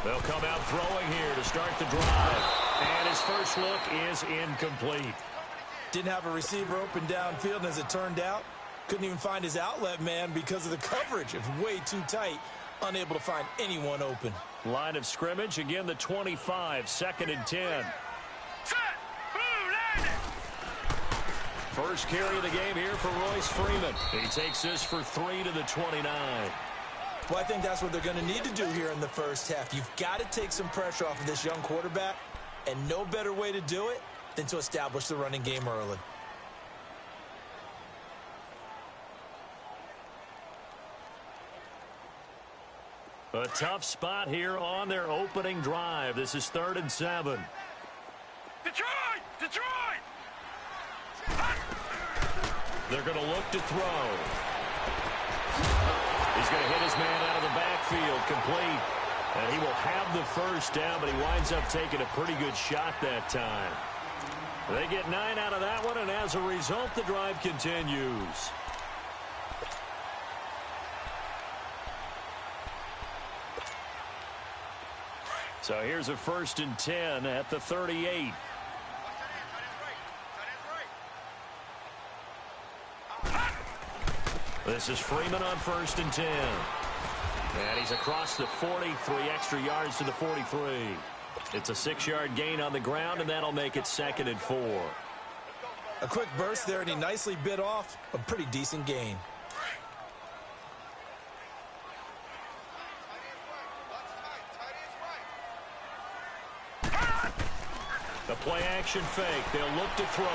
They'll come out throwing here to start the drive. And his first look is incomplete. Didn't have a receiver open downfield, and as it turned out, couldn't even find his outlet man because of the coverage. It was way too tight, unable to find anyone open. Line of scrimmage, again the 25, 2nd and 10. First carry of the game here for Royce Freeman. He takes this for 3 to the 29. Well, I think that's what they're going to need to do here in the first half. You've got to take some pressure off of this young quarterback, and no better way to do it than to establish the running game early. A tough spot here on their opening drive. This is 3rd and 7. Detroit! Detroit! They're going to look to throw. He's going to hit his man out of the backfield, complete. And he will have the first down, but he winds up taking a pretty good shot that time. They get 9 out of that one, and as a result, the drive continues. So here's a 1st and 10 at the 38. This is Freeman on 1st and 10. And he's across the 40, 3 extra yards to the 43. It's a 6-yard gain on the ground, and that'll make it 2nd and 4. A quick burst there, and he nicely bit off a pretty decent gain. The play-action fake. They'll look to throw.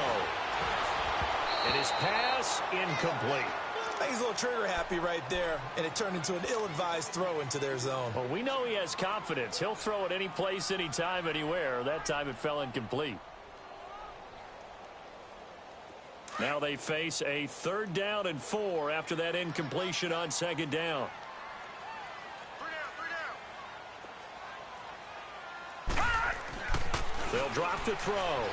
And his pass, incomplete. I think he's a little trigger-happy right there, and it turned into an ill-advised throw into their zone. Well, we know he has confidence. He'll throw it any place, anytime, anywhere. That time it fell incomplete. Now they face a 3rd down and 4 after that incompletion on 2nd down. They'll drop the throw.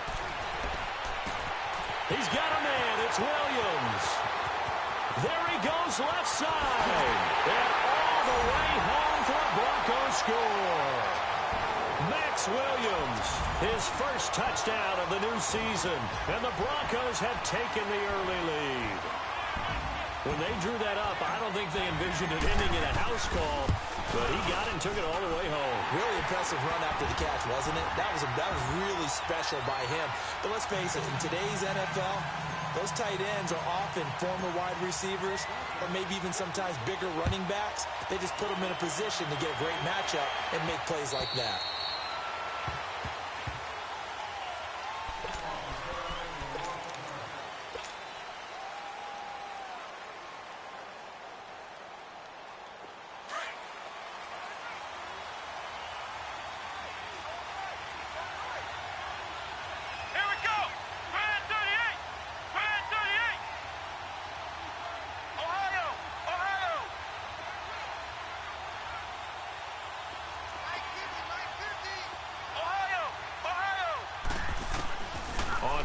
He's got a man. It's Williams. There he goes left side. And all the way home for a Broncos score. Max Williams, his first touchdown of the new season. And the Broncos have taken the early lead. When they drew that up, I don't think they envisioned it ending in a house call. But he got it and took it all the way home. Really impressive run after the catch, wasn't it? That was really special by him. But let's face it, in today's NFL, those tight ends are often former wide receivers or maybe even sometimes bigger running backs. They just put them in a position to get a great matchup and make plays like that.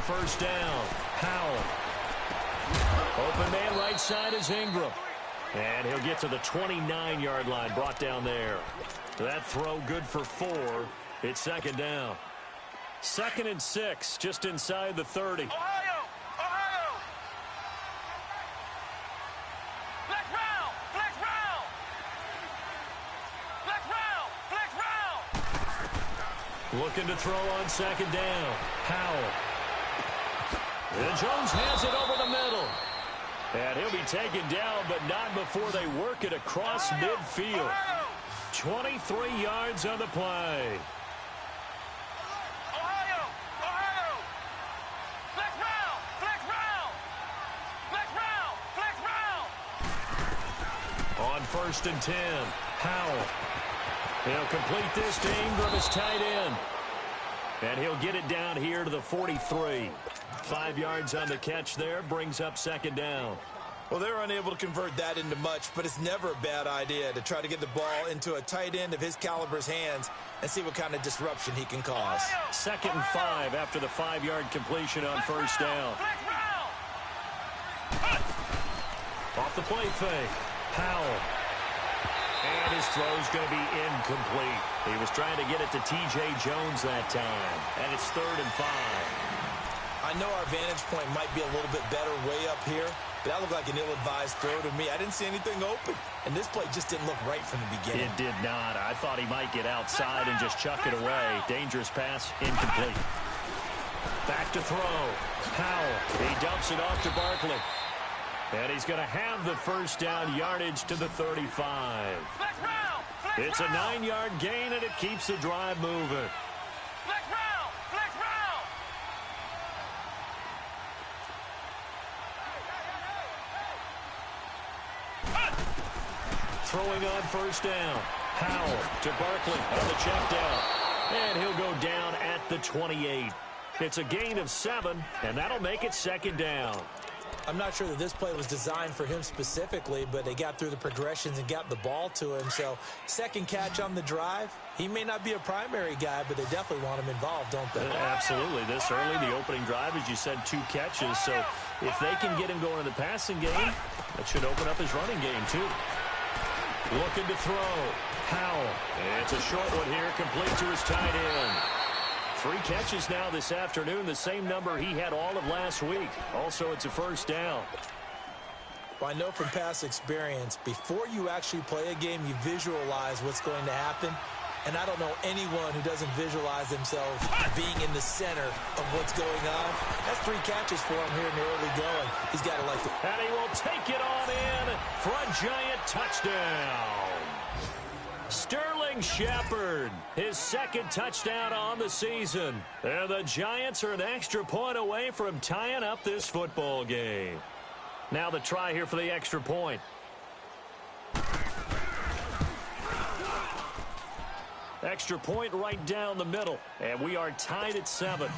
First down, Powell. Open man right side is Ingram. And he'll get to the 29-yard line, brought down there. That throw good for 4. It's 2nd down. 2nd and 6, just inside the 30. Ohio! Ohio! Flex round! Flex round! Flex round! Flex round! Looking to throw on 2nd down. Powell. And Jones has it over the middle. And he'll be taken down, but not before they work it across midfield. 23 yards on the play. Ohio! Ohio! Flex round! Flex round! Flex round! Flex round! On 1st and 10, Powell. He'll complete this to Ingram, his tight end. And he'll get it down here to the 43. 5 yards on the catch there, brings up 2nd down. Well, they're unable to convert that into much, but it's never a bad idea to try to get the ball into a tight end of his caliber's hands and see what kind of disruption he can cause. 2nd and 5 after the 5-yard completion on 1st down. Off the play fake, Powell. And his throw's going to be incomplete. He was trying to get it to T.J. Jones that time. And it's 3rd and 5. I know our vantage point might be a little bit better way up here, but that looked like an ill-advised throw to me. I didn't see anything open, and this play just didn't look right from the beginning. It did not. I thought he might get outside and just chuck it away. Dangerous pass, incomplete. Back to throw. Howell. He dumps it off to Barkley. And he's going to have the first down yardage to the 35. Flex round. Flex It's a round. 9-yard gain, and it keeps the drive moving. Flex round. Flex round. Throwing on first down. Howell to Barkley on the check down. And he'll go down at the 28. It's a gain of 7, and that'll make it 2nd down. I'm not sure that this play was designed for him specifically, but they got through the progressions and got the ball to him. So, second catch on the drive. He may not be a primary guy, but they definitely want him involved, don't they? Absolutely. This early, the opening drive, as you said, 2 catches. So, if they can get him going in the passing game, that should open up his running game, too. Looking to throw. Howell. It's a short one here, complete to his tight end. 3 catches now this afternoon, the same number he had all of last week. Also, it's a first down. Well, I know from past experience, before you actually play a game, you visualize what's going to happen. And I don't know anyone who doesn't visualize themselves being in the center of what's going on. That's 3 catches for him here in the early going. He's got to like to. And he will take it on in for a giant touchdown. Sterling Shepard, his 2nd touchdown on the season. And the Giants are an extra point away from tying up this football game. Now the try here for the extra point. Extra point right down the middle. And we are tied at 7.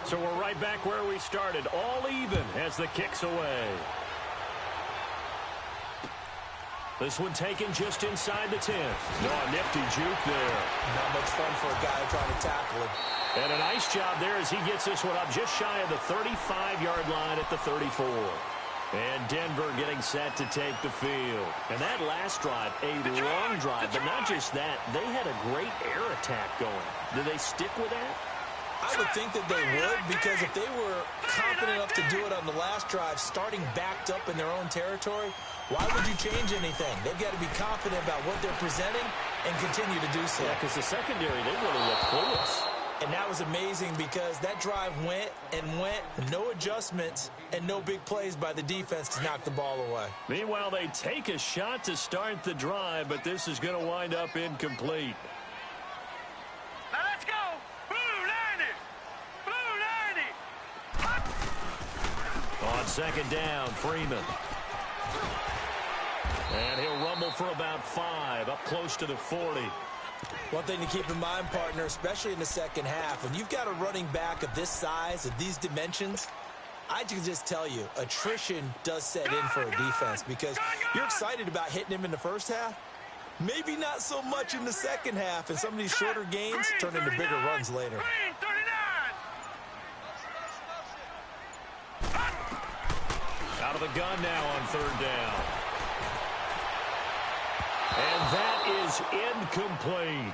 So we're right back where we started. All even as the kick's away. This one taken just inside the 10. No, nifty juke there. Not much fun for a guy trying to tackle him. And a nice job there as he gets this one up just shy of the 35-yard line at the 34. And Denver getting set to take the field. And that last drive, a long drive, but not just that. They had a great air attack going. Do they stick with that? I would think that they would, because if they were confident enough to do it on the last drive, starting backed up in their own territory, why would you change anything? They've got to be confident about what they're presenting and continue to do so. Yeah, because the secondary, they really look clueless. And that was amazing because that drive went and went, no adjustments, and no big plays by the defense to knock the ball away. Meanwhile, they take a shot to start the drive, but this is going to wind up incomplete. Now let's go. Blue 90. Blue 90. On 2nd down, Freeman. And he'll rumble for about 5, up close to the 40. One thing to keep in mind, partner, especially in the second half, when you've got a running back of this size, of these dimensions, I can just tell you, attrition does set in for a defense because you're excited about hitting him in the first half. Maybe not so much in the second half, and some of these shorter gains turn into bigger runs later. Green 39. Out of the gun now on 3rd down. And that is incomplete.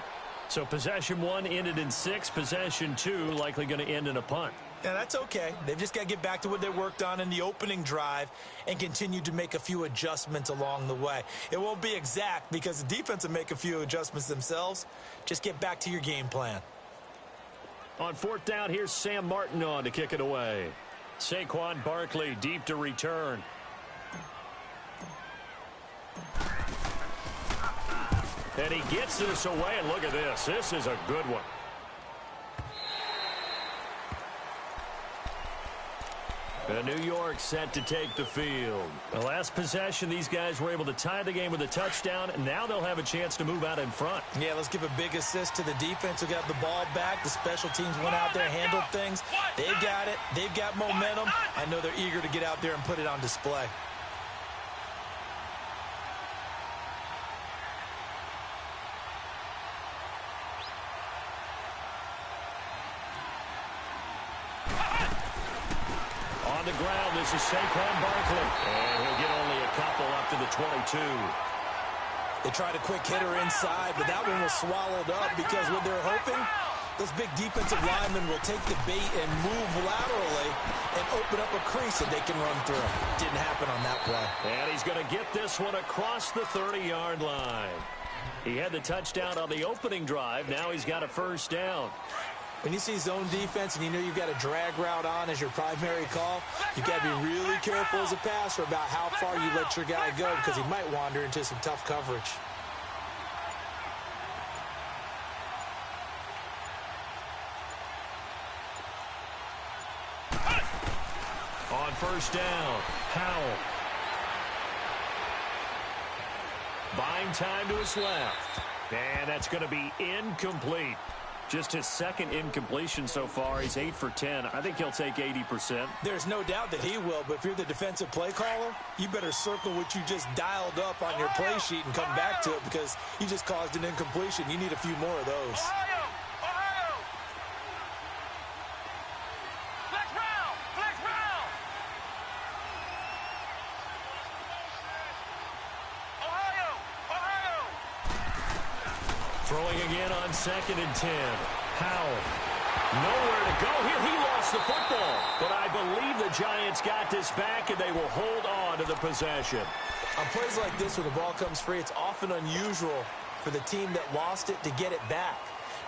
So possession 1 ended in 6. Possession 2 likely going to end in a punt. Yeah, that's okay. They've just got to get back to what they worked on in the opening drive and continue to make a few adjustments along the way. It won't be exact because the defense will make a few adjustments themselves. Just get back to your game plan. On 4th down, here's Sam Martin on to kick it away. Saquon Barkley deep to return. And he gets this away, and look at this. This is a good one. And New York set to take the field. The last possession, these guys were able to tie the game with a touchdown, and now they'll have a chance to move out in front. Yeah, let's give a big assist to the defense who got the ball back. The special teams went out there, handled things. They've got it. They've got momentum. I know they're eager to get out there and put it on display. On the ground, this is Saquon Barkley. And he'll get only a couple up to the 22. They tried a quick hitter inside, but that one was swallowed up because what they're hoping, those big defensive linemen will take the bait and move laterally and open up a crease that they can run through. Didn't happen on that play. And he's going to get this one across the 30-yard line. He had the touchdown on the opening drive. Now he's got a first down. When you see zone defense and you know you've got a drag route on as your primary call, you've got to be really careful as a passer about how far you let your guy go because he might wander into some tough coverage. On first down, Howell. Buying time to his left. And that's going to be incomplete. Just his second incompletion so far. He's 8 for 10. I think he'll take 80%. There's no doubt that he will, but if you're the defensive play caller, you better circle what you just dialed up on your play sheet and come back to it because you just caused an incompletion. You need a few more of those. Ohio! Ohio! Flex round! Flex round! Ohio! Ohio! Throwing again on 2nd and 10. Howell. Nowhere to go here. He lost the football. But I believe the Giants got this back, and they will hold on to the possession. On plays like this where the ball comes free, it's often unusual for the team that lost it to get it back.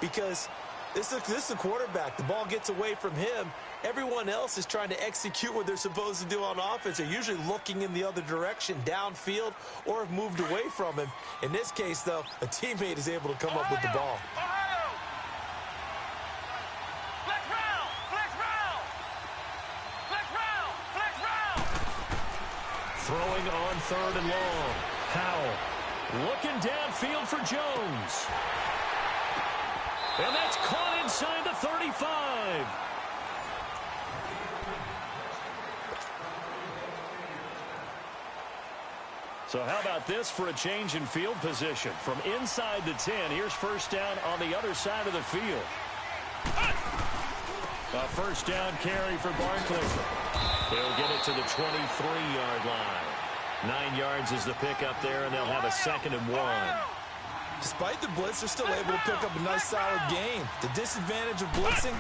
Because this is the quarterback. The ball gets away from him. Everyone else is trying to execute what they're supposed to do on offense. They're usually looking in the other direction, downfield, or have moved away from him. In this case, though, a teammate is able to come up with the ball. Ohio! Flex round! Flex round! Flex round! Flex round! Throwing on 3rd and long. Howell looking downfield for Jones. And that's caught inside the 35. So how about this for a change in field position? From inside the 10, here's first down on the other side of the field. A first down carry for Barkley. He'll get it to the 23-yard line. 9 yards is the pickup there, and they'll have a 2nd and 1. Despite the blitz, they're still able to pick up a nice, solid gain. The disadvantage of blitzing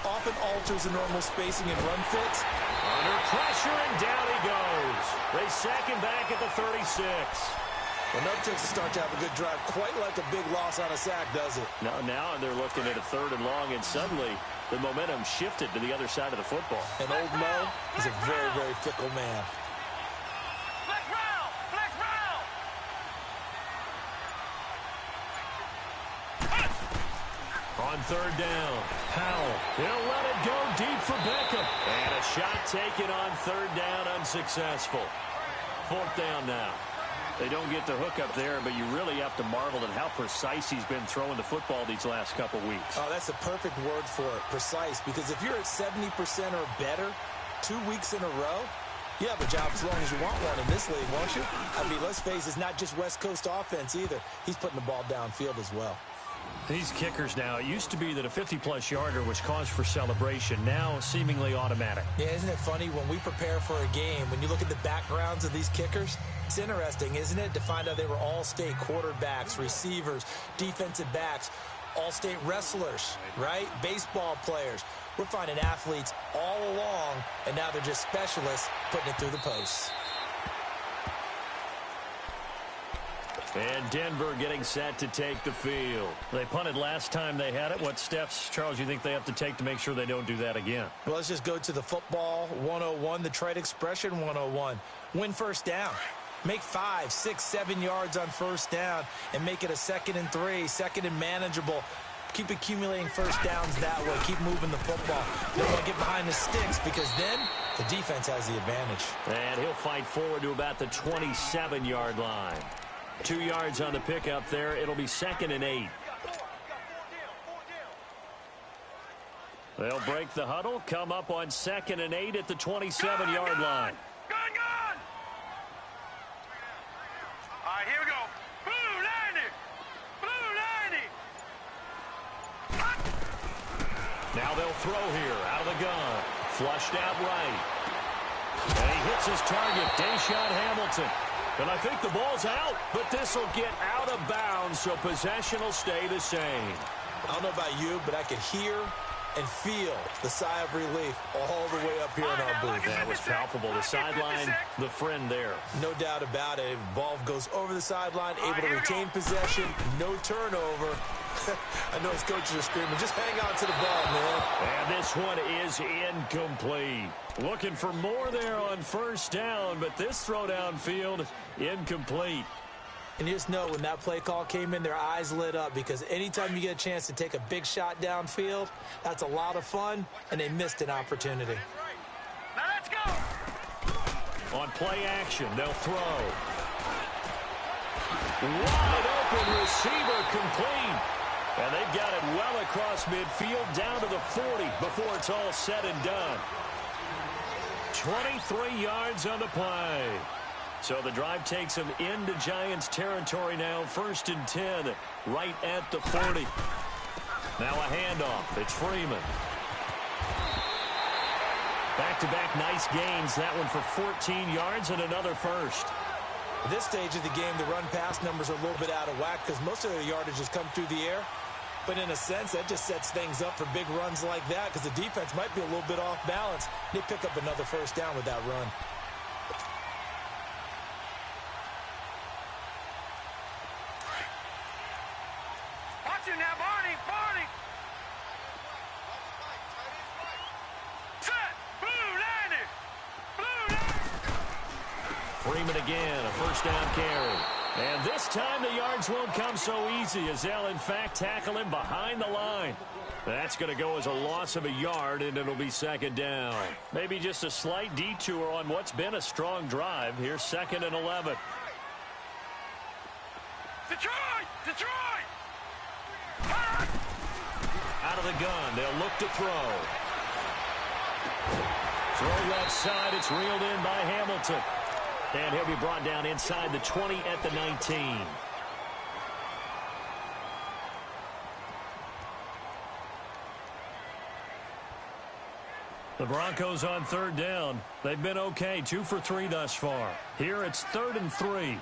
often alters the normal spacing and run fits. Under pressure, and down he goes. They sack him back at the 36. Well, no chance to start to have a good drive, quite like a big loss on a sack, does it? Now they're looking at a 3rd and long, and suddenly the momentum shifted to the other side of the football. And old Mo is a very, very fickle man. Flex round! Flex round! On 3rd down, Howell. He'll let it go deep for Beckham. And a shot taken on 3rd down, unsuccessful. 4th down now. They don't get the hook up there, but you really have to marvel at how precise he's been throwing the football these last couple weeks. Oh, that's the perfect word for it, precise. Because if you're at 70% or better 2 weeks in a row, you have a job as long as you want one in this league, won't you? I mean, let's face it, it's not just West Coast offense either. He's putting the ball downfield as well. These kickers now, it used to be that a 50-plus yarder was cause for celebration. Now, seemingly automatic. Yeah, isn't it funny when we prepare for a game, when you look at the backgrounds of these kickers, it's interesting, isn't it, to find out they were all-state quarterbacks, receivers, defensive backs, all-state wrestlers, right? Baseball players. We're finding athletes all along, and now they're just specialists putting it through the posts. And Denver getting set to take the field. They punted last time they had it. What steps, Charles, you think they have to take to make sure they don't do that again? Well, let's just go to the football 101, the trade expression 101. Win first down. Make 5, 6, 7 yards on first down and make it a 2nd and 3, 2nd and manageable. Keep accumulating first downs that way. Keep moving the football. Don't want to get behind the sticks because then the defense has the advantage. And he'll fight forward to about the 27-yard line. 2 yards on the pickup there. It'll be 2nd and 8. They'll break the huddle, come up on 2nd and 8 at the 27-yard line. Gun! All right, here we go. Blue 90! Blue 90! Now they'll throw here out of the gun. Flushed out right. hits his target, Deshaun Hamilton. And I think the ball's out, but this will get out of bounds, so possession will stay the same. I don't know about you, but I could hear and feel the sigh of relief all the way up here in our booth. That was palpable. The sideline, the friend there. No doubt about it. Ball goes over the sideline, able to retain possession, no turnover. I know his coaches are screaming, just hang on to the ball, man. And this one is incomplete. Looking for more there on first down, but this throw downfield, incomplete. And you just know when that play call came in, their eyes lit up, because anytime you get a chance to take a big shot downfield, that's a lot of fun, and they missed an opportunity. Now let's go. On play action, they'll throw. Wide open receiver complete. And they've got it well across midfield down to the 40 before it's all said and done. 23 yards on the play. So the drive takes them into Giants territory now, 1st and 10, right at the 40. Now a handoff. It's Freeman. Back-to-back nice gains. That one for 14 yards and another first. At this stage of the game, the run-pass numbers are a little bit out of whack because most of their yardage has come through the air. But in a sense, that just sets things up for big runs like that because the defense might be a little bit off balance. They pick up another first down with that run. Watch it now, Barney. Barney. Set. Blue landed. Blue landed. Freeman again, a first down carry. And this time the yards won't come so easy as they'll, in fact, tackle him behind the line. That's going to go as a loss of a yard, and it'll be 2nd down. Maybe just a slight detour on what's been a strong drive. Here's 2nd and 11. Detroit. Detroit. Out of the gun, they'll look to throw. Throw left side, it's reeled in by Hamilton. And he'll be brought down inside the 20 at the 19. The Broncos on 3rd down. They've been okay, 2 for 3 thus far. Here it's 3rd and 3.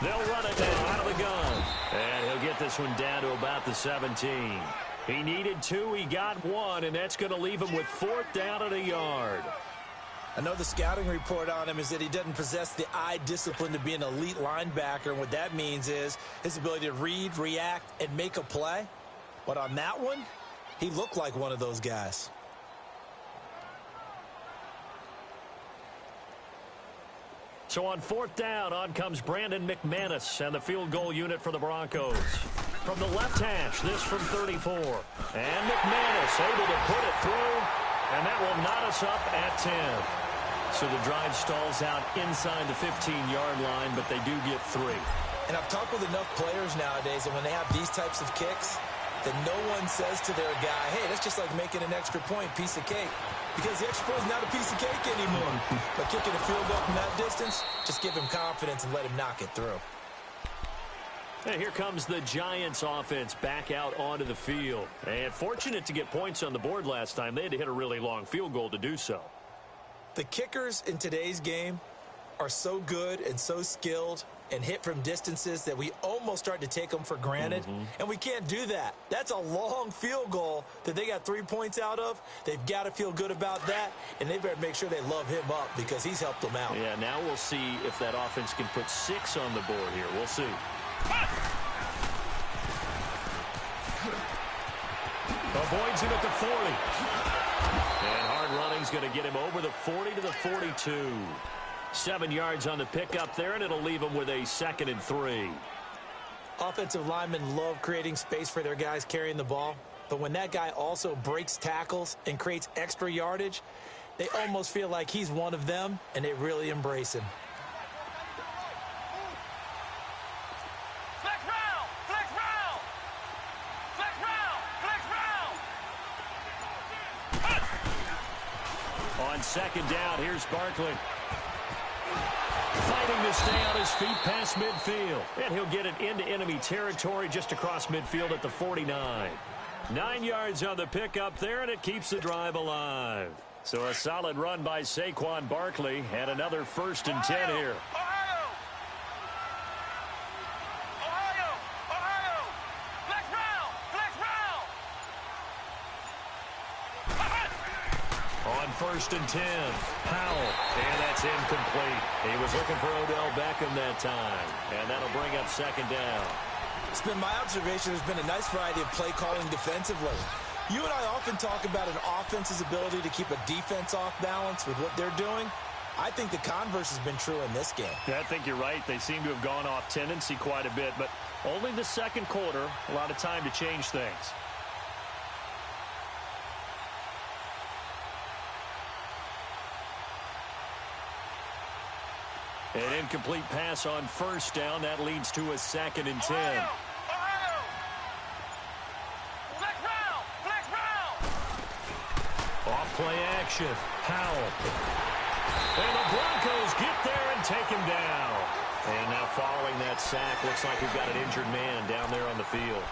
They'll run it now out of the gun. And he'll get this one down to about the 17. He needed 2, he got 1, and that's going to leave him with 4th down at a yard. I know the scouting report on him is that he doesn't possess the eye discipline to be an elite linebacker. And what that means is his ability to read, react, and make a play. But on that one, he looked like one of those guys. So on 4th down, on comes Brandon McManus and the field goal unit for the Broncos. From the left hash, this from 34. And McManus able to put it through, and that will knot us up at 10. So the drive stalls out inside the 15-yard line, but they do get 3. And I've talked with enough players nowadays, and when they have these types of kicks, that no one says to their guy, hey, that's just like making an extra point, piece of cake. Because the extra point is not a piece of cake anymore. But kicking a field goal from that distance, just give him confidence and let him knock it through. And here comes the Giants offense back out onto the field. And fortunate to get points on the board last time. They had to hit a really long field goal to do so. The kickers in today's game are so good and so skilled and hit from distances that we almost start to take them for granted. And we can't do that. That's a long field goal that they got 3 points out of. They've got to feel good about that, and they better make sure they love him up because he's helped them out. Yeah, now we'll see if that offense can put 6 on the board here. We'll see. Avoids him at the 40. And hard running's going to get him over the 40 to the 42. 7 yards on the pickup there, and it'll leave him with a 2nd and 3. Offensive linemen love creating space for their guys carrying the ball, but when that guy also breaks tackles and creates extra yardage, they almost feel like he's one of them, and they really embrace him. Flex round. Flex round. Flex round. Flex round. On 2nd down, here's Barkley. Fighting to stay on his feet past midfield. And he'll get it into enemy territory just across midfield at the 49. 9 yards on the pickup there, and it keeps the drive alive. So a solid run by Saquon Barkley and another 1st and 10 here. Ohio! Ohio! Ohio! Flex round! Flex round! On 1st and 10, Powell. And that's incomplete. He was looking for Odell Beckham that time. And that'll bring up 2nd down. It's been my observation there's been a nice variety of play calling defensively. You and I often talk about an offense's ability to keep a defense off balance with what they're doing. I think the converse has been true in this game. Yeah, I think you're right. They seem to have gone off tendency quite a bit, but only the 2nd quarter, a lot of time to change things. An incomplete pass on 1st down. That leads to a 2nd and 10. Ohio! Ohio! Flex round! Flex round! Off play action. Powell. And the Broncos get there and take him down. And now following that sack, looks like we've got an injured man down there on the field.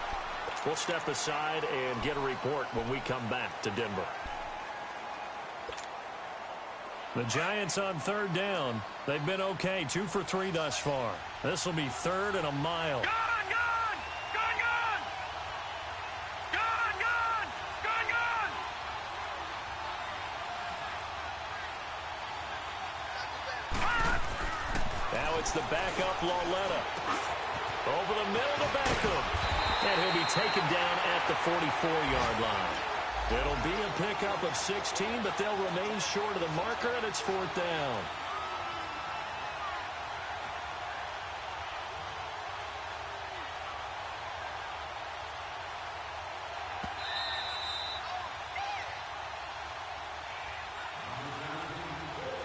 We'll step aside and get a report when we come back to Denver. The Giants on 3rd down. They've been okay, 2 for 3 thus far. This will be 3rd and a mile. Gun! Gun! Gun! Gun! Gun! Gun! Gun! Gun! Now it's the backup Lauletta. Over the middle to Beckham. And he'll be taken down at the 44-yard line. It'll be a pickup of 16, but they'll remain short of the marker, and it's 4th down.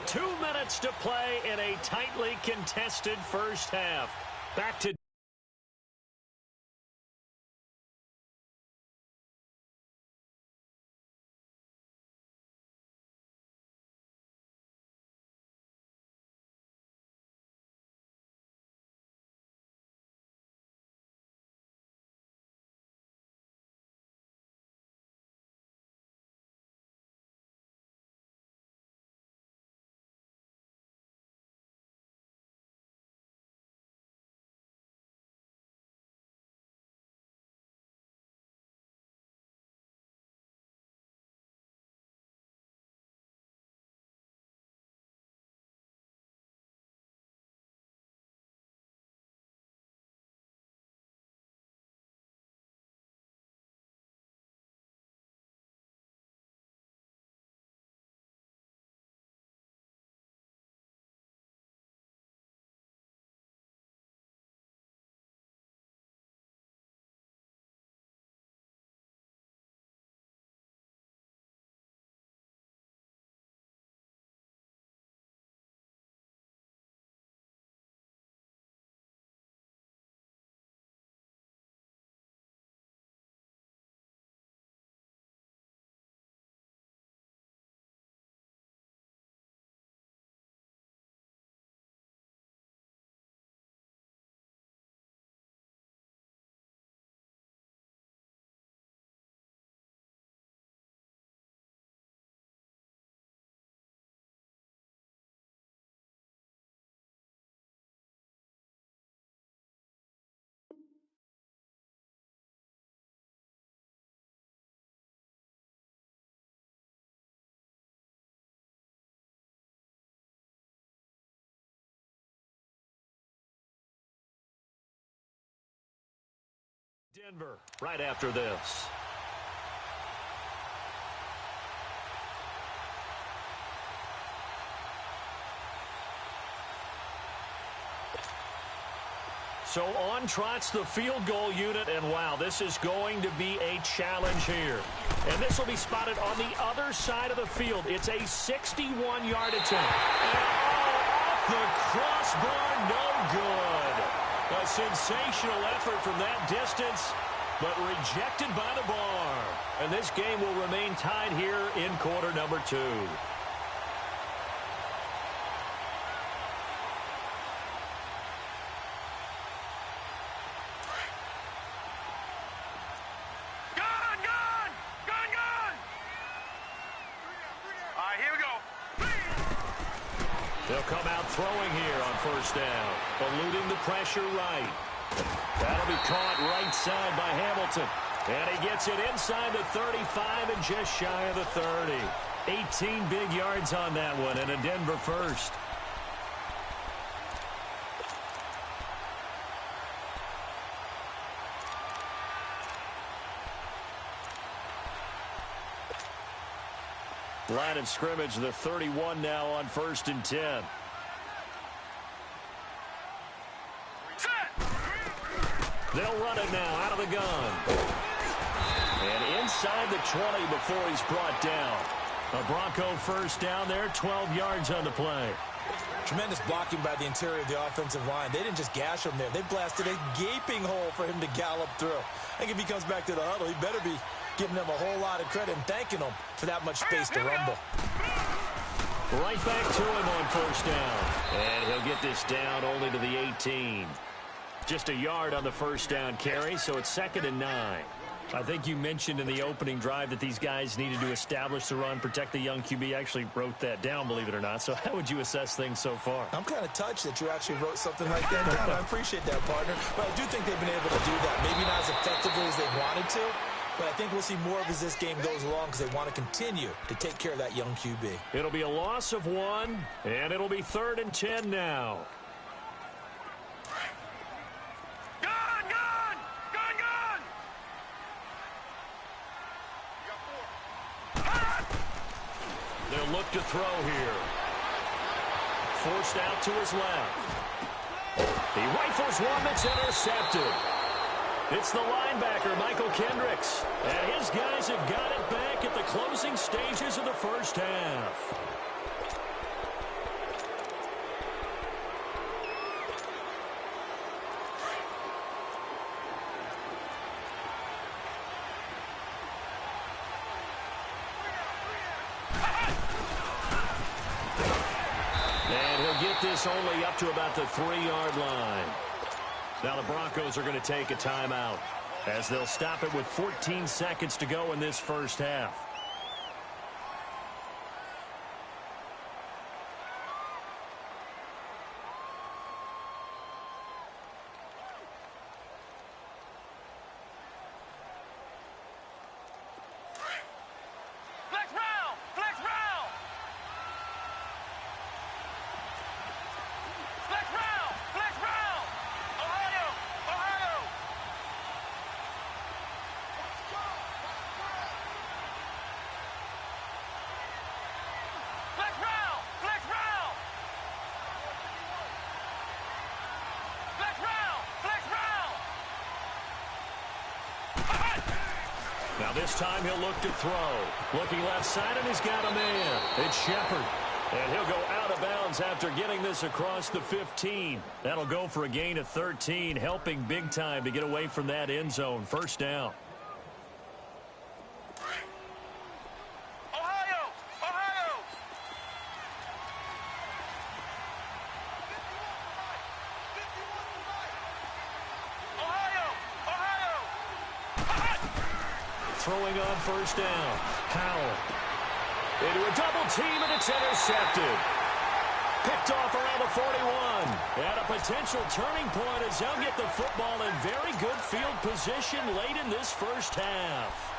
Two minutes to play in a tightly contested first half. Back to Denver right after this. So on trots the field goal unit, and wow, this is going to be a challenge here. And this will be spotted on the other side of the field. It's a 61-yard attempt. And off the crossbar, no good. A sensational effort from that distance, but rejected by the bar. And this game will remain tied here in quarter number 2. here we go. They'll come out throwing here on first down, eluding the pressure right. That'll be caught right side by Hamilton. And he gets it inside the 35 and just shy of the 30. 18 big yards on that one and a Denver first. Line of scrimmage, the 31 now on 1st and 10. They'll run it now out of the gun. And inside the 20 before he's brought down. A Bronco first down there, 12 yards on the play. Tremendous blocking by the interior of the offensive line. They didn't just gash him there. They blasted a gaping hole for him to gallop through. I think if he comes back to the huddle, he better be giving them a whole lot of credit and thanking them for that much space to rumble. Right back to him on first down. And he'll get this down only to the 18. Just a yard on the first down carry, so it's 2nd and 9. I think you mentioned in the opening drive that these guys needed to establish the run, protect the young QB. I actually wrote that down, believe it or not. So how would you assess things so far? I'm kind of touched that you actually wrote something like that down. I appreciate that, partner. But I do think they've been able to do that. Maybe not as effectively as they wanted to, but I think we'll see more of as this game goes along because they want to continue to take care of that young QB. It'll be a loss of 1, and it'll be 3rd and 10 now. They'll look to throw here. Forced out to his left. He rifles one that's intercepted. It's the linebacker, Michael Kendricks. And his guys have got it back at the closing stages of the first half. This only up to about the 3-yard line. Now the Broncos are going to take a timeout as they'll stop it with 14 seconds to go in this first half. Now this time he'll look to throw. Looking left side, and he's got a man. It's Shepard. And he'll go out of bounds after getting this across the 15. That'll go for a gain of 13, helping big time to get away from that end zone. First down. Throwing on first down. Howell. Into a double team, and it's intercepted. Picked off around the 41. And a potential turning point as they'll get the football in very good field position late in this first half.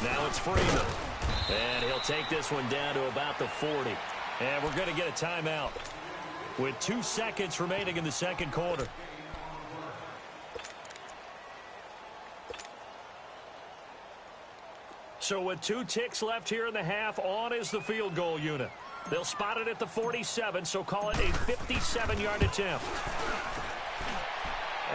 Now it's Freeman. And he'll take this one down to about the 40. And we're going to get a timeout with 2 seconds remaining in the second quarter. So with 2 ticks left here in the half, on is the field goal unit. They'll spot it at the 47, so call it a 57-yard attempt.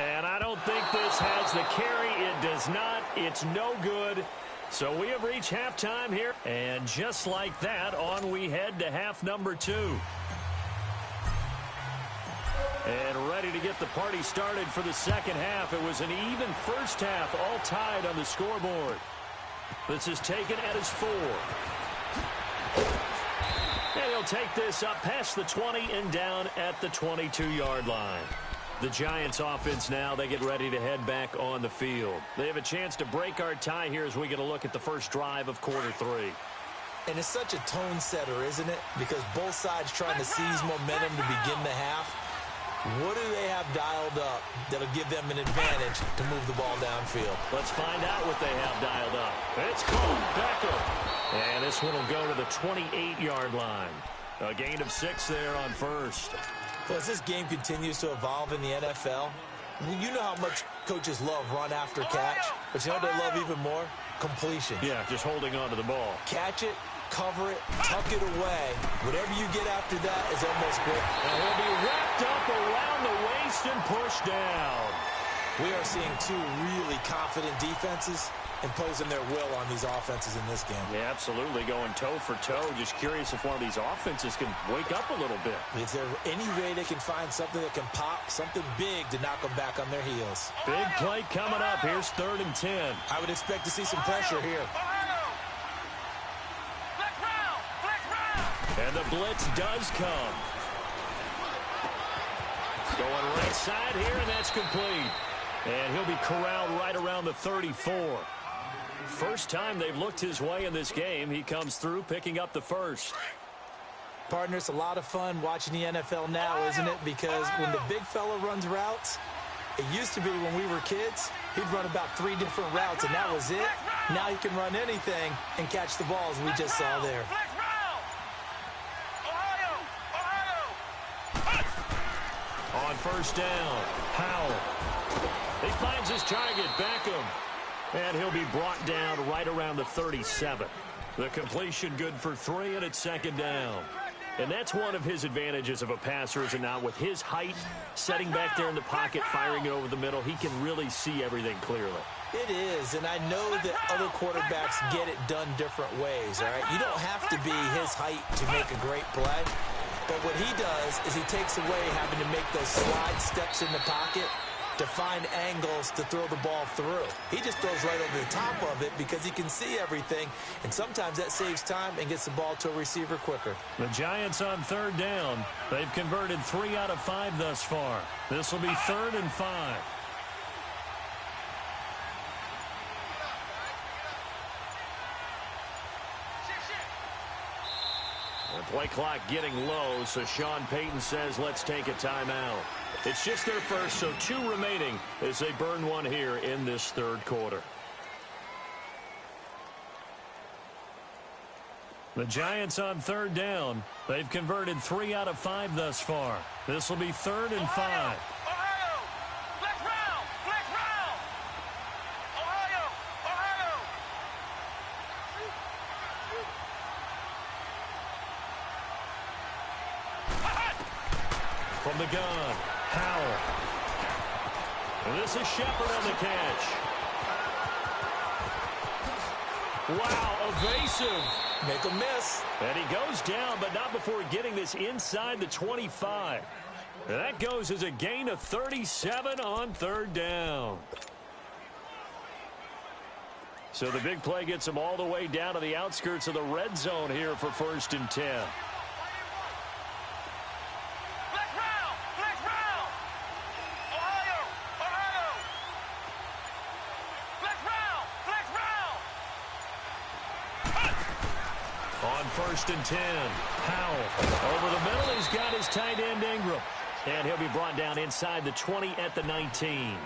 And I don't think this has the carry. It does not. It's no good. So we have reached halftime here. And just like that, on we head to half number 2. And ready to get the party started for the second half. It was an even first half, all tied on the scoreboard. This is taken at his 4. And he'll take this up past the 20 and down at the 22-yard line. The Giants offense now, they get ready to head back on the field. They have a chance to break our tie here as we get a look at the first drive of quarter 3. And it's such a tone setter, isn't it? Because both sides trying to seize momentum to begin the half. What do they have dialed up that'll give them an advantage to move the ball downfield? Let's find out what they have dialed up. It's called Beckham. And this one will go to the 28-yard line. A gain of 6 there on first. Well, as this game continues to evolve in the NFL, you know how much coaches love run after catch, but you know what they love even more? Completion. Yeah, just holding on to the ball. Catch it, cover it, tuck it away. Whatever you get after that is almost great. And he'll be wrapped up around the waist and pushed down. We are seeing two really confident defenses imposing their will on these offenses in this game. Yeah, absolutely, going toe for toe. Just curious if one of these offenses can wake up a little bit. Is there any way they can find something that can pop, something big to knock them back on their heels? Big play coming up. Here's 3rd and 10. I would expect to see some pressure here. And the blitz does come. Going right side here, and that's complete. And he'll be corralled right around the 34. First time they've looked his way in this game. He comes through picking up the first. Partner, it's a lot of fun watching the NFL now, isn't it? Because when the big fella runs routes, it used to be when we were kids, he'd run about 3 different routes, and that was it. Now he can run anything and catch the ball, as we just saw there. On first down, Howell. He finds his target, Beckham. And he'll be brought down right around the 37. The completion good for 3, and it's 2nd down. And that's one of his advantages of a passer, is it not? With his height, setting back there in the pocket, firing it over the middle, he can really see everything clearly. It is, and I know that other quarterbacks get it done different ways, all right? You don't have to be his height to make a great play. But what he does is he takes away having to make those slide steps in the pocket to find angles to throw the ball through. He just throws right over the top of it because he can see everything, and sometimes that saves time and gets the ball to a receiver quicker. The Giants on 3rd down. They've converted 3 out of 5 thus far. This will be 3rd and 5. The play clock getting low, so Sean Payton says let's take a timeout. It's just their first, so 2 remaining as they burn one here in this 3rd quarter. The Giants on 3rd down. They've converted 3 out of 5 thus far. This will be 3rd and 5. From the gun, Howell. And this is Shepard on the catch. Wow, evasive. Make a miss. And he goes down, but not before getting this inside the 25. And that goes as a gain of 37 on 3rd down. So the big play gets him all the way down to the outskirts of the red zone here for 1st and 10. On 1st and 10, Howell over the middle. He's got his tight end Ingram. And he'll be brought down inside the 20 at the 19.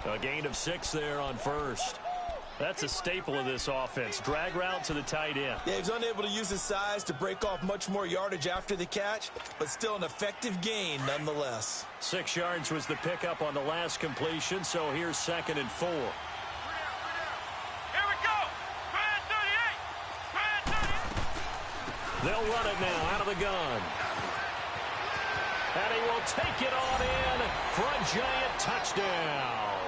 A gain of 6 there on first. That's a staple of this offense. Drag route to the tight end. Yeah, he's unable to use his size to break off much more yardage after the catch, but still an effective gain nonetheless. 6 yards was the pickup on the last completion, so here's 2nd and 4. They'll run it now out of the gun. And he will take it on in for a giant touchdown.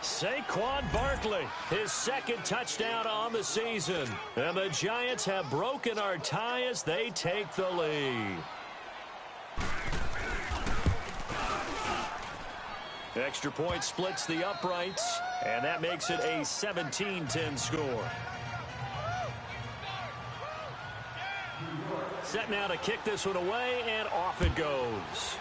Saquon Barkley, his 2nd touchdown on the season. And the Giants have broken our tie as they take the lead. Extra point splits the uprights, and that makes it a 17-10 score. Set now to kick this one away, and off it goes.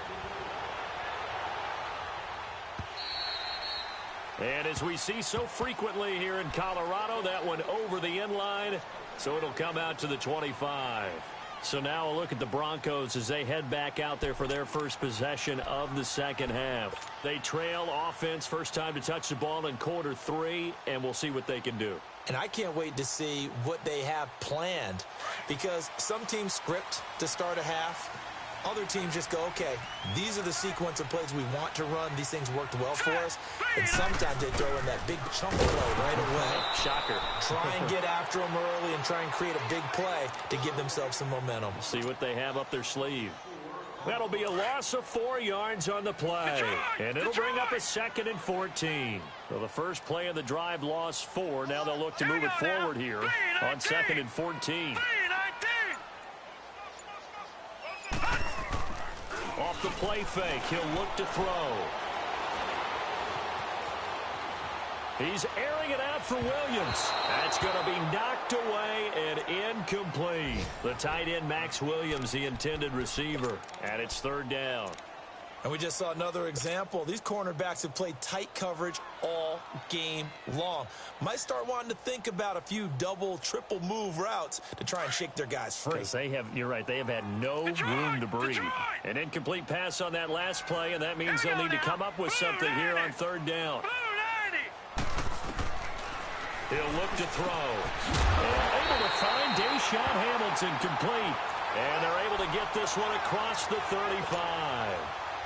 And as we see so frequently here in Colorado, that one over the end line, so it'll come out to the 25. So now a look at the Broncos as they head back out there for their first possession of the second half. They trail offense, first time to touch the ball in quarter 3, and we'll see what they can do. And I can't wait to see what they have planned, because some teams script to start a half. Other teams just go, okay, these are the sequence of plays we want to run. These things worked well for us. And sometimes they throw in that big chunk play right away. Shocker. Try and get after them early and try and create a big play to give themselves some momentum. See what they have up their sleeve. That'll be a loss of 4 yards on the play. And it'll bring up a 2nd and 14. So the first play of the drive lost 4. Now they'll look to move it forward here on 2nd and 14. Off the play fake, he'll look to throw. He's airing it out for Williams. That's going to be knocked away and incomplete. The tight end, Max Williams, the intended receiver. And it's 3rd down. And we just saw another example. These cornerbacks have played tight coverage all game long. Might start wanting to think about a few double, triple move routes to try and shake their guys free. Because they have, you're right, they have had no room to breathe. An incomplete pass on that last play, and that means they'll need to come up with something here on 3rd down. He'll look to throw. And able to find Deshaun Hamilton complete. And they're able to get this one across the 35.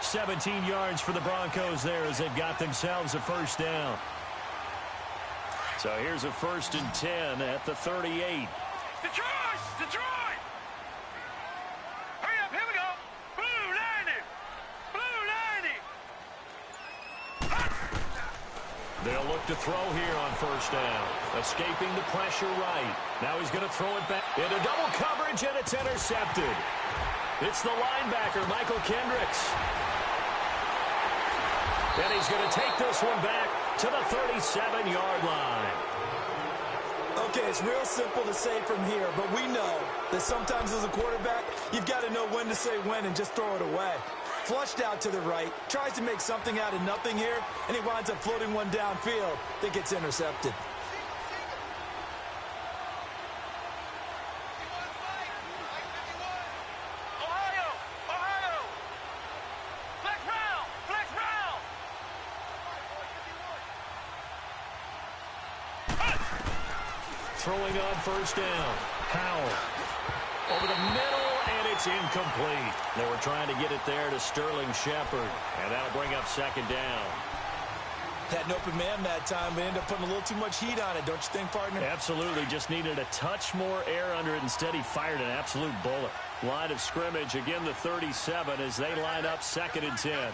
17 yards for the Broncos there as they've got themselves a first down. So here's a 1st and 10 at the 38. Detroit! Hurry up, here we go. Blue 90. They'll look to throw here on 1st down. Escaping the pressure right. Now he's going to throw it back into double coverage, and it's intercepted. It's the linebacker, Michael Kendricks. And he's going to take this one back to the 37-yard line. Okay, it's real simple to say from here, but we know that sometimes as a quarterback, you've got to know when to say when and just throw it away. Flushed out to the right, tries to make something out of nothing here, and he winds up floating one downfield that gets intercepted. Throwing on 1st down. Howell over the middle, and it's incomplete. They were trying to get it there to Sterling Shepard, and that'll bring up 2nd down. Had an open man that time, but ended up putting a little too much heat on it, don't you think, partner? Absolutely. Just needed a touch more air under it. Instead, he fired an absolute bullet. Line of scrimmage, again, the 37 as they line up 2nd and 10.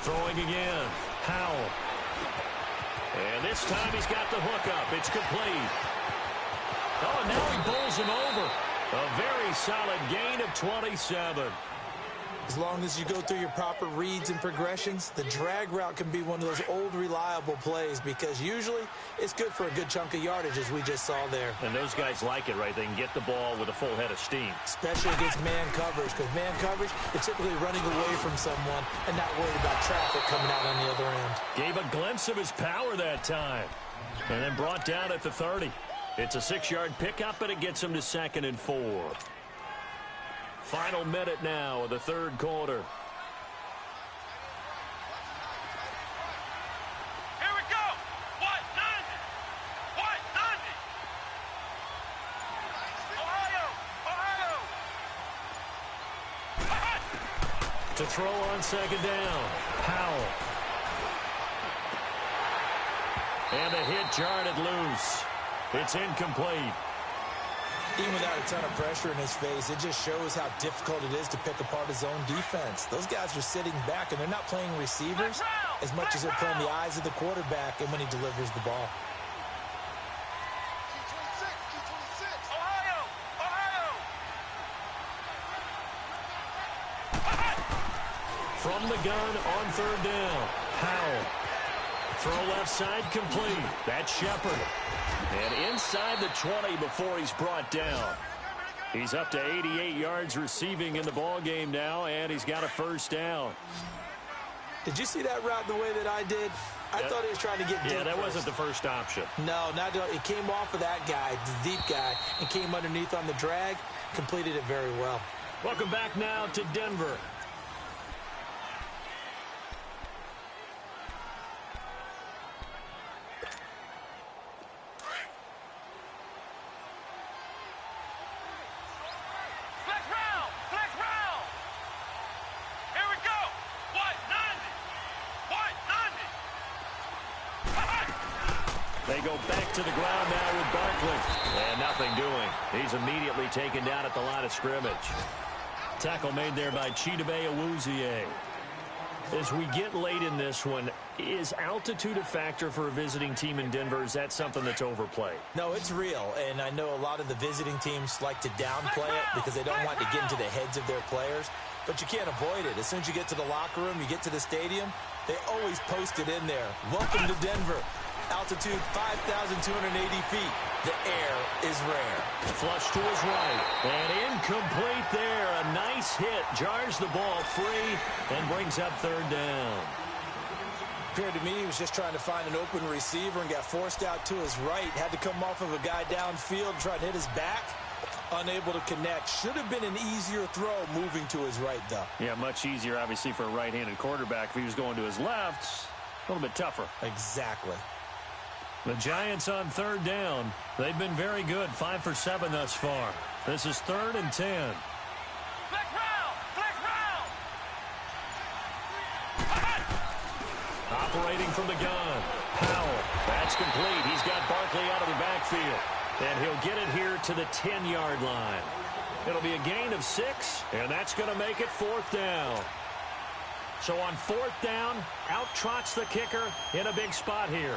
Throwing again. Howell. And this time he's got the hook up. It's complete. Oh, and now he bowls him over. A very solid gain of 27. As long as you go through your proper reads and progressions, the drag route can be one of those old reliable plays because usually it's good for a good chunk of yardage, as we just saw there. And those guys like it, right? They can get the ball with a full head of steam. Especially against man coverage, because man coverage, they're typically running away from someone and not worried about traffic coming out on the other end. Gave a glimpse of his power that time. And then brought down at the 30. It's a 6-yard pickup, and it gets him to 2nd and 4. Final minute now of the 3rd quarter. Here we go. What? 90. Ohio. To throw on 2nd down. Howell. And the hit jarred it loose. It's incomplete. Even without a ton of pressure in his face, it just shows how difficult it is to pick apart his own defense. Those guys are sitting back, and they're not playing receivers as much as they're playing the eyes of the quarterback and when he delivers the ball. From the gun on third down, Howell. Throw left side complete. That's Shepard. And inside the 20 before he's brought down. He's up to 88 yards receiving in the ball game now, and he's got a first down. Did you see that route the way that I did? I thought he was trying to get deep. Yeah, that first. wasn't the first option. No, not it came off of that guy, the deep guy, and came underneath on the drag, completed it very well. Welcome back now to Denver. They go back to the ground now with Barkley. And nothing doing. He's immediately taken down at the line of scrimmage. Tackle made there by Chidobe Awuzie. As we get late in this one, is altitude a factor for a visiting team in Denver? Is that something that's overplayed? No, it's real, and I know a lot of the visiting teams like to downplay it because they don't want to get into the heads of their players, but you can't avoid it. As soon as you get to the locker room, you get to the stadium, they always post it in there. Welcome to Denver. Altitude 5,280 feet. The air is rare. Flush to his right. And incomplete there. A nice hit. Jars the ball free and brings up third down. Appeared to me he was just trying to find an open receiver and got forced out to his right. Had to come off of a guy downfield, try to hit his back. Unable to connect. Should have been an easier throw moving to his right, though. Yeah, much easier, obviously, for a right-handed quarterback. If he was going to his left, a little bit tougher. Exactly. The Giants on third down. They've been very good, 5 for 7 thus far. This is 3rd and 10. Flex round! Flex round! Operating from the gun. Howell. That's complete. He's got Barkley out of the backfield. And he'll get it here to the 10-yard line. It'll be a gain of 6, and that's going to make it 4th down. So on 4th down, out trots the kicker in a big spot here.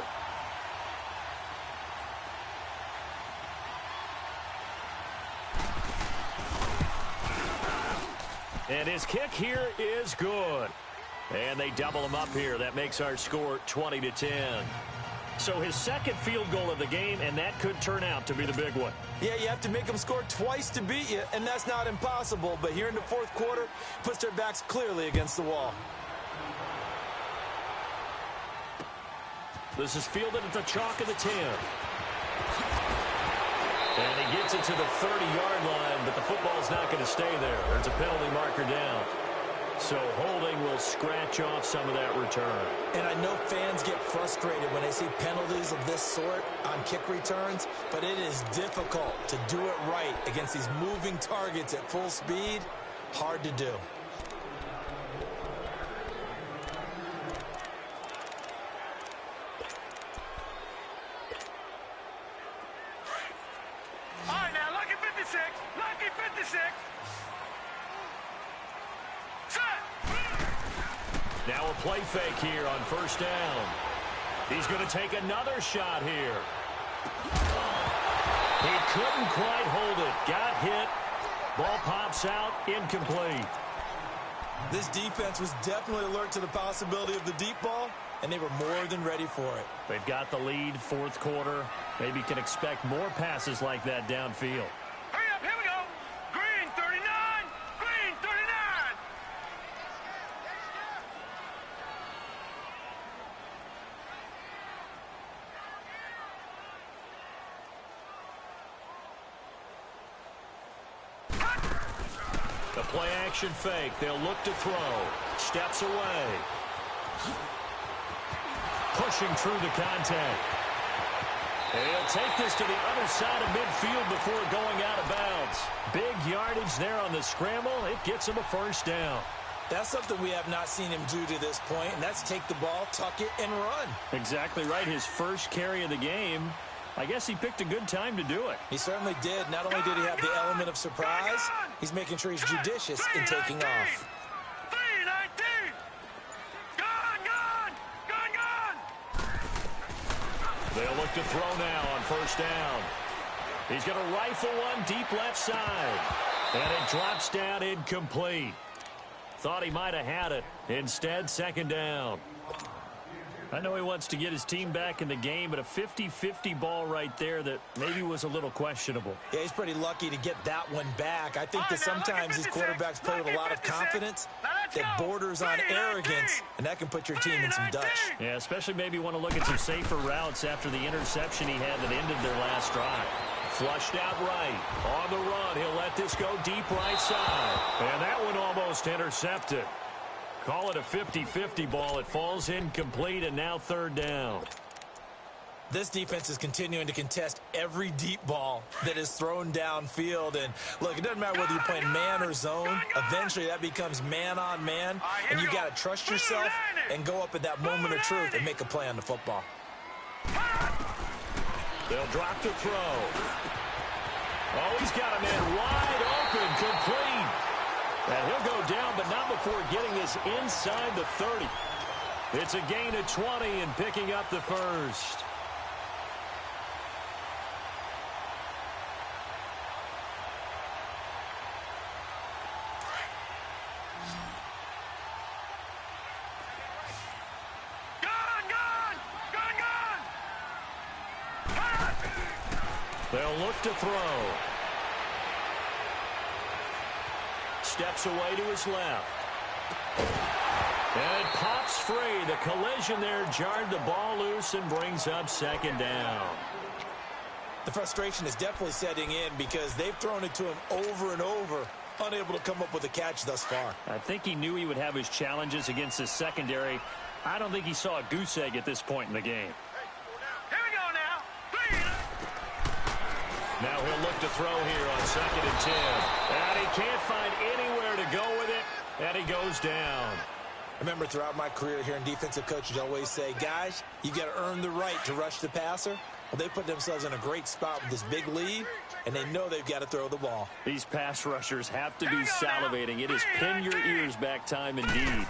And his kick here is good. And they double him up here. That makes our score 20-10. So his second field goal of the game, and that could turn out to be the big one. Yeah, you have to make them score twice to beat you, and that's not impossible. But here in the 4th quarter, puts their backs clearly against the wall. This is fielded at the chalk of the 10. And he gets it to the 30-yard line, but the football's not going to stay there. There's a penalty marker down. So holding will scratch off some of that return. And I know fans get frustrated when they see penalties of this sort on kick returns, but it is difficult to do it right against these moving targets at full speed. Hard to do. All right, now, lucky 56. Lucky 56. Now a play fake here on 1st down. He's going to take another shot here. He couldn't quite hold it. Got hit. Ball pops out. Incomplete. This defense was definitely alert to the possibility of the deep ball, and they were more than ready for it. They've got the lead, 4th quarter. Maybe can expect more passes like that downfield. Hurry up, here we go. Green 39. Green 39. The play-action fake. They'll look to throw. Steps away. Pushing through the contact. And he'll take this to the other side of midfield before going out of bounds. Big yardage there on the scramble. It gets him a 1st down. That's something we have not seen him do to this point, and that's take the ball, tuck it, and run. Exactly right. His first carry of the game. I guess he picked a good time to do it. He certainly did. Not only did he have the element of surprise, he's making sure he's judicious in taking off. 319. Gone. They'll look to throw now on first down. He's going to rifle one deep left side. And it drops down incomplete. Thought he might have had it. Instead, second down. I know he wants to get his team back in the game, but a 50-50 ball right there that maybe was a little questionable. Yeah, he's pretty lucky to get that one back. I think that sometimes these quarterbacks play with a lot of confidence that borders on arrogance, and that can put your team in some Dutch. Yeah, especially maybe want to look at some safer routes after the interception he had that ended their last drive. Flushed out right. On the run, he'll let this go deep right side. And that one almost intercepted. Call it a 50-50 ball. It falls incomplete, and now third down. This defense is continuing to contest every deep ball that is thrown downfield. And, look, it doesn't matter whether you're playing man or zone. Eventually, that becomes man-on-man, and you got to trust yourself and go up at that moment of truth and make a play on the football. They'll drop to throw. Oh, he's got a man wide open, complete. And he'll go down, but not before getting this inside the 30. It's a gain of 20 and picking up the first. They'll look to throw. Steps away to his left. And it pops free. The collision there jarred the ball loose and brings up second down. The frustration is definitely setting in because they've thrown it to him over and over, unable to come up with a catch thus far. I think he knew he would have his challenges against his secondary. I don't think he saw a goose egg at this point in the game. Here we go now. Now he'll look to throw here on 2nd and 10. And he can't find anywhere to go with it, and he goes down. Remember, throughout my career here in defensive coaches, I always say, guys, you got to earn the right to rush the passer. Well, they put themselves in a great spot with this big lead, and they know they've got to throw the ball. These pass rushers have to be salivating. It is pin your ears back time indeed.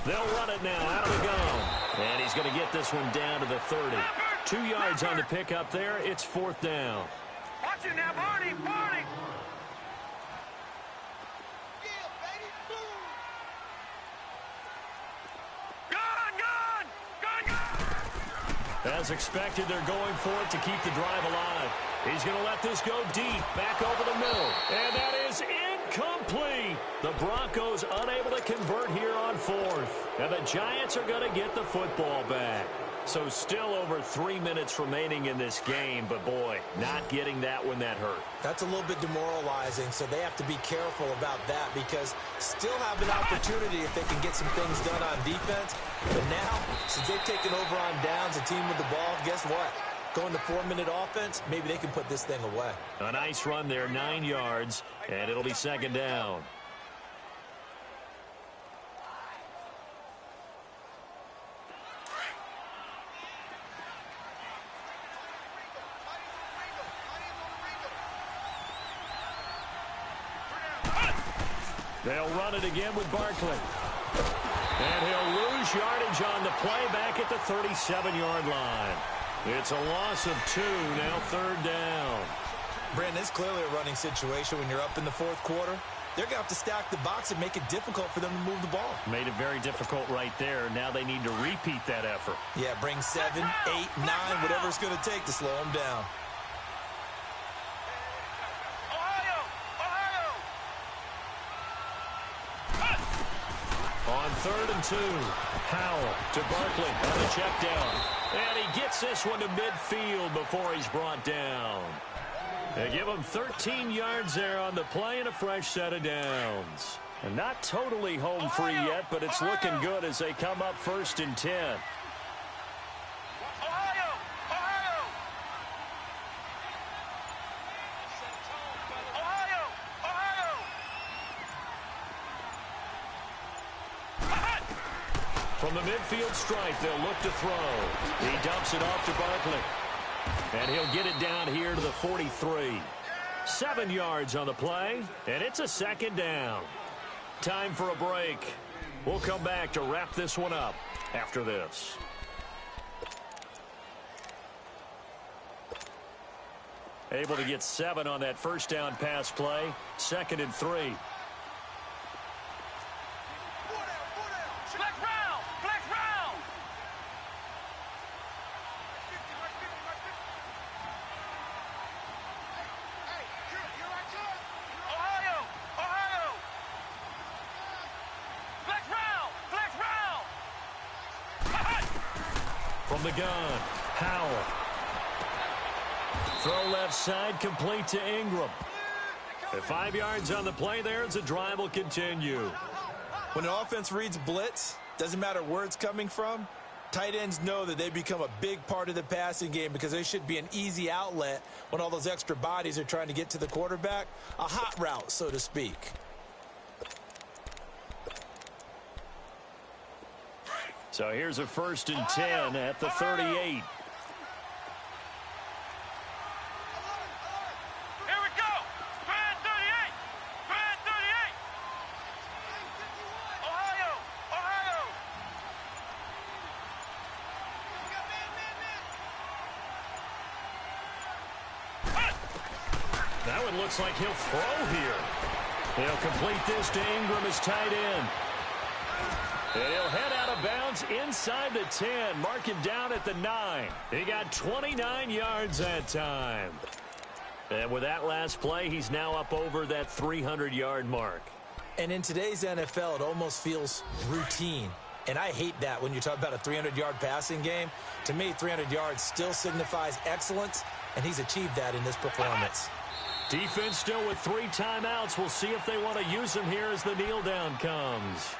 They'll run it now out of the gun. And he's going to get this one down to the 30. 2 yards on the pickup there. It's 4th down. Watch it now, Barney. As expected, they're going for it to keep the drive alive. He's going to let this go deep, back over the middle. And that is incomplete. The Broncos unable to convert here on 4th. And the Giants are going to get the football back. So still over 3 minutes remaining in this game, but boy, not getting that one that hurt. That's a little bit demoralizing, so they have to be careful about that because still have an opportunity if they can get some things done on defense. But now, since they've taken over on downs, a team with the ball, guess what? Going to 4-minute offense, maybe they can put this thing away. A nice run there, 9 yards, and it'll be 2nd down. They'll run it again with Barkley. And he'll lose yardage on the play back at the 37-yard line. It's a loss of 2, now 3rd down. Brandon, it's clearly a running situation when you're up in the 4th quarter. They're going to have to stack the box and make it difficult for them to move the ball. Made it very difficult right there. Now they need to repeat that effort. Yeah, bring 7, 8, 9, whatever it's going to take to slow them down. On 3rd and 2, Howell to Barkley on the check down. And he gets this one to midfield before he's brought down. They give him 13 yards there on the play and a fresh set of downs. And not totally home free yet, but it's looking good as they come up 1st and 10. From the midfield stripe, they'll look to throw. He dumps it off to Barkley. And he'll get it down here to the 43. 7 yards on the play, and it's a second down. Time for a break. We'll come back to wrap this one up after this. Able to get 7 on that first down pass play. 2nd and 3. Flex round! Flex round! Ohio! Ohio! Flex round! Flex round! From the gun, Howell. Throw left side, complete to Ingram. At 5 yards on the play there as the drive will continue. When an offense reads blitz, doesn't matter where it's coming from, tight ends know that they become a big part of the passing game because they should be an easy outlet when all those extra bodies are trying to get to the quarterback. A hot route, so to speak. So here's a 1st and 10 at the 38. Here we go! Grand 38! Grand 38! Ohio! Ohio! That one looks like he'll throw here. He'll complete this to Ingram as tight end. And he'll head out of bounds inside the 10. Mark him down at the 9. He got 29 yards that time. And with that last play, he's now up over that 300-yard mark. And in today's NFL, it almost feels routine. And I hate that when you talk about a 300-yard passing game. To me, 300 yards still signifies excellence, and he's achieved that in this performance. Defense still with 3 timeouts. We'll see if they want to use them here as the kneel down comes.